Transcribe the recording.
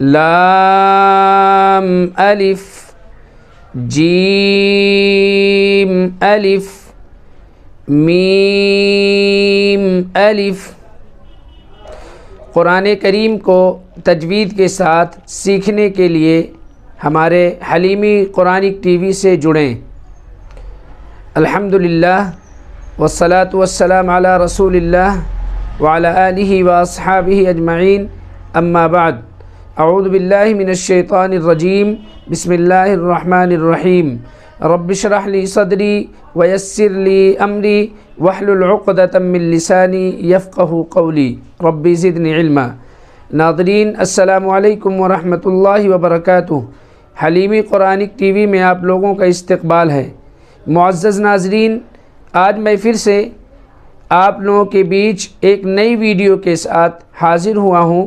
لام الف جیم الف میم الف۔ قرآن کریم کو تجوید کے ساتھ سیکھنے کے لیے ہمارے حلیمی قرآنک ٹی وی سے جڑیں۔ الحمدللہ والصلاة والسلام علی رسول اللہ وعلی آلہ واصحابہ اجمعین، اما بعد، اعوذ باللہ من الشیطان الرجیم، بسم اللہ الرحمن الرحیم۔ رب اشرح لی صدری ویسر لی امری واحلل عقدۃ من لسانی یفقہوا قولی ربی زدنی علما۔ ناظرین السلام علیکم ورحمۃ اللہ وبرکاتہ۔ حلیمی قرآنک ٹی وی میں آپ لوگوں کا استقبال ہے۔ معزز ناظرین، آج میں پھر سے آپ لوگوں کے بیچ ایک نئی ویڈیو کے ساتھ حاضر ہوا ہوں۔